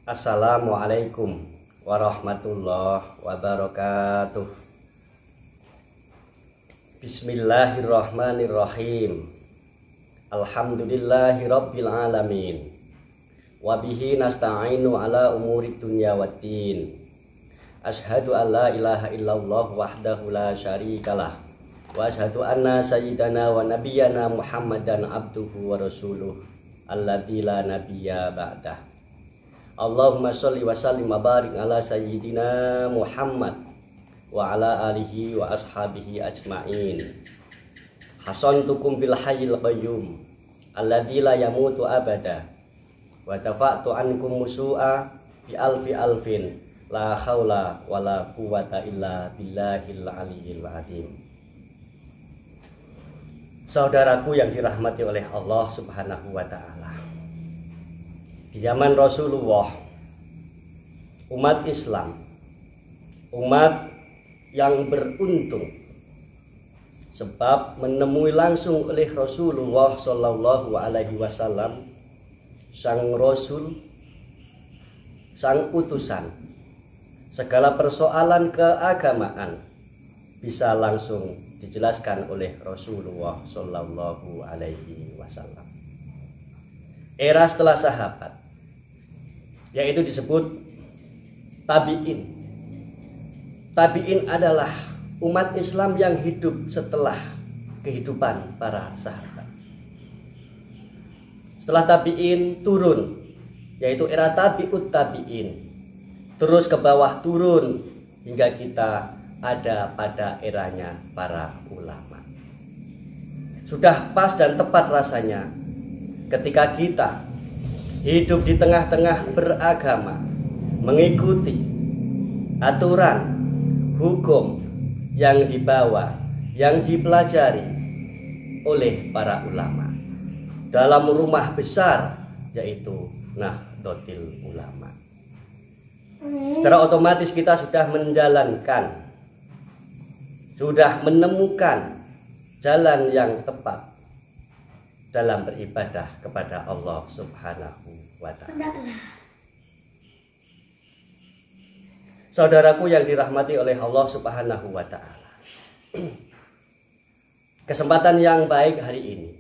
Assalamualaikum warahmatullahi wabarakatuh. Bismillahirrahmanirrahim. Alhamdulillahi rabbil alamin. Wabihi nasta'inu ala umuri dunya waddin. Ashhadu an la ilaha illallah wahdahu la syarikalah. Wa ashhadu anna sayyidana wa nabiyyana Muhammadan abduhu wa rasuluh alladzi la nabiyya ba'dah. Allahumma sholli wa sallim wa barik ala sayyidina Muhammad wa ala alihi wa ashabihi ajma'in. Hasantukum bil hayyil qayyum alladzi la yamutu abada wa dafa'tu ankum musu'a bi alfi alfin la haula wala quwwata illa billahil aliyyil azim. Saudaraku yang dirahmati oleh Allah Subhanahu wa taala. Di zaman Rasulullah, umat Islam, umat yang beruntung sebab menemui langsung oleh Rasulullah Shallallahu Alaihi Wasallam, sang Rasul, sang utusan, segala persoalan keagamaan bisa langsung dijelaskan oleh Rasulullah Shallallahu Alaihi Wasallam. Era setelah sahabat, yaitu disebut tabi'in. Tabi'in adalah umat Islam yang hidup setelah kehidupan para sahabat. Setelah tabi'in turun, yaitu era tabi'ut tabi'in, terus ke bawah turun hingga kita ada pada eranya para ulama. Sudah pas dan tepat rasanya ketika kita hidup di tengah-tengah beragama, mengikuti aturan hukum yang dibawa, yang dipelajari oleh para ulama dalam rumah besar, yaitu Nahdlatul Ulama. Secara otomatis kita sudah menjalankan, sudah menemukan jalan yang tepat dalam beribadah kepada Allah Subhanahu wa ta'ala. Saudaraku yang dirahmati oleh Allah Subhanahu wa ta'ala, kesempatan yang baik hari ini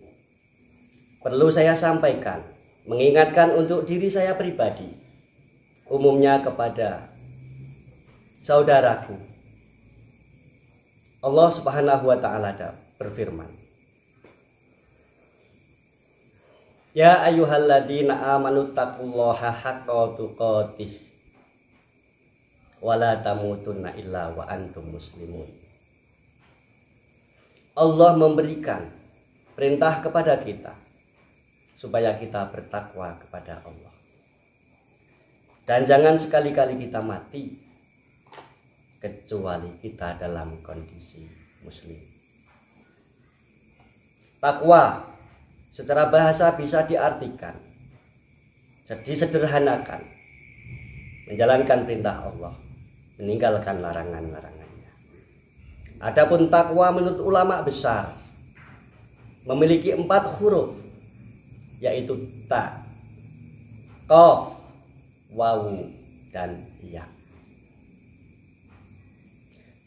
perlu saya sampaikan, mengingatkan untuk diri saya pribadi, umumnya kepada saudaraku. Allah Subhanahu wa ta'ala berfirman, ya ayyuhalladzina amanu taqullaha haqqa tuqatih wa la tamutunna illa wa antum muslimun. Allah memberikan perintah kepada kita supaya kita bertakwa kepada Allah. Dan jangan sekali-kali kita mati kecuali kita dalam kondisi muslim. Takwa secara bahasa bisa diartikan, disederhanakan, menjalankan perintah Allah, meninggalkan larangan-larangannya. Adapun takwa menurut ulama besar memiliki 4 huruf, yaitu ta, qaf, wawu, dan ya.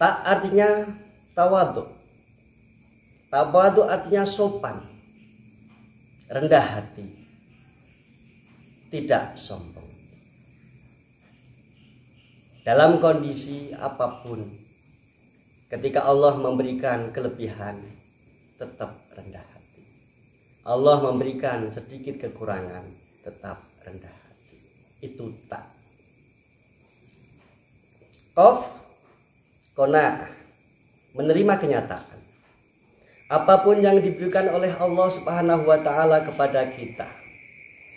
Ta artinya tawadhu. Tawadhu artinya sopan, rendah hati, tidak sombong. Dalam kondisi apapun, ketika Allah memberikan kelebihan, tetap rendah hati. Allah memberikan sedikit kekurangan, tetap rendah hati. Itu tak. Qaf, qanaah, menerima kenyataan. Apapun yang diberikan oleh Allah Subhanahu wa ta'ala kepada kita,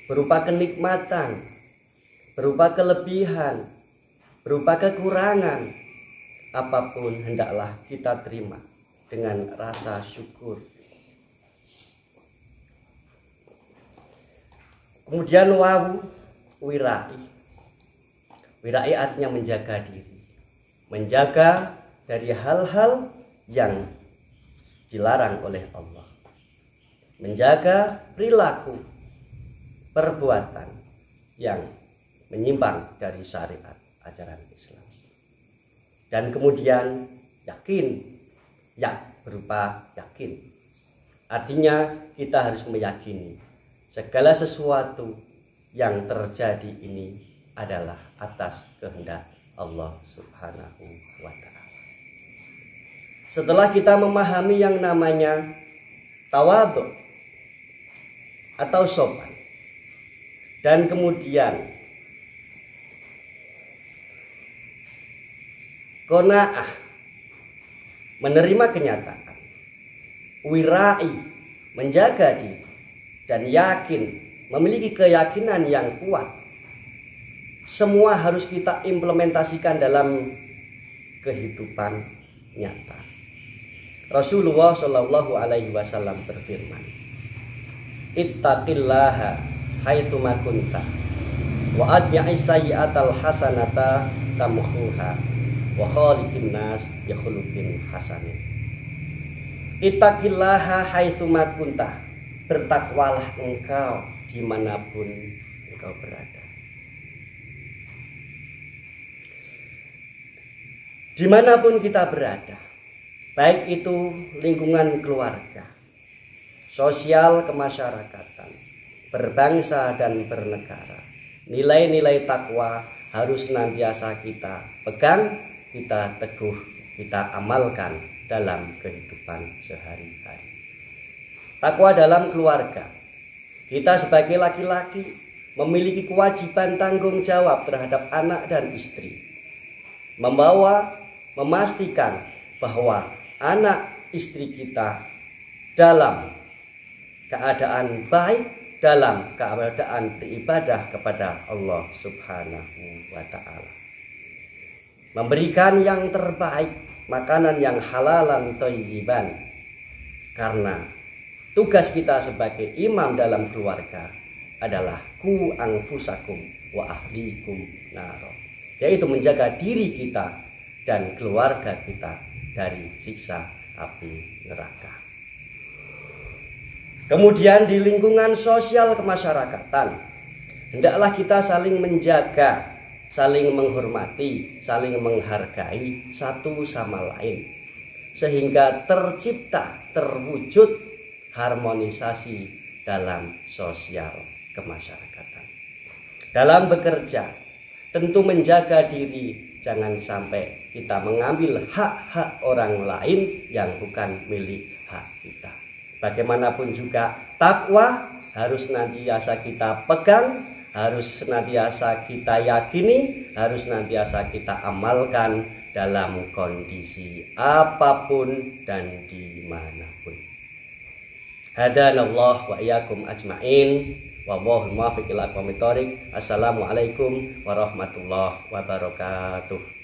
berupa kenikmatan, berupa kelebihan, berupa kekurangan, apapun hendaklah kita terima dengan rasa syukur. Kemudian wawu, wirai. Wirai artinya menjaga diri, menjaga dari hal-hal yang dilarang oleh Allah, menjaga perilaku, perbuatan yang menyimpang dari syariat ajaran Islam. Dan kemudian yakin, ya berupa yakin. Artinya kita harus meyakini segala sesuatu yang terjadi ini adalah atas kehendak Allah Subhanahu wa Ta'ala. Setelah kita memahami yang namanya tawadhu atau sopan, dan kemudian qanaah, menerima kenyataan, wirai, menjaga diri, dan yakin, memiliki keyakinan yang kuat, semua harus kita implementasikan dalam kehidupan nyata. Rasulullah Shallallahu Alaihi Wasallam berfirman, ittaqillaha haitsu ma kunta wa atbi'is sayyi'atal hasanata tamhuha wa khaliqin nas bi khuluqin hasanin. Ittaqillaha haitsu ma kunta, bertakwalah engkau dimanapun engkau berada. Dimanapun kita berada, baik itu lingkungan keluarga, sosial kemasyarakatan, berbangsa dan bernegara, nilai-nilai takwa harus senantiasa kita pegang, kita teguh, kita amalkan dalam kehidupan sehari-hari. Takwa dalam keluarga, kita sebagai laki-laki memiliki kewajiban tanggung jawab terhadap anak dan istri, memastikan bahwa anak istri kita dalam keadaan baik, dalam keadaan beribadah kepada Allah Subhanahu wa Ta'ala, memberikan yang terbaik, makanan yang halalan thayyiban, karena tugas kita sebagai imam dalam keluarga adalah ku anfusakum wa ahlikum naro, yaitu menjaga diri kita dan keluarga kita dari siksa api neraka. Kemudian di lingkungan sosial kemasyarakatan, hendaklah kita saling menjaga, saling menghormati, saling menghargai satu sama lain, sehingga terwujud harmonisasi dalam sosial kemasyarakatan. Dalam bekerja, tentu menjaga diri, jangan sampai kita mengambil hak-hak orang lain yang bukan milik hak kita. Bagaimanapun juga takwa harus senantiasa kita pegang, harus senantiasa kita yakini, harus senantiasa kita amalkan dalam kondisi apapun dan dimanapun. Hadanallah wa iyyakum ajma'in. Wallahul muwaffiq ila aqwamit thoriq. Assalamualaikum warahmatullahi wabarakatuh.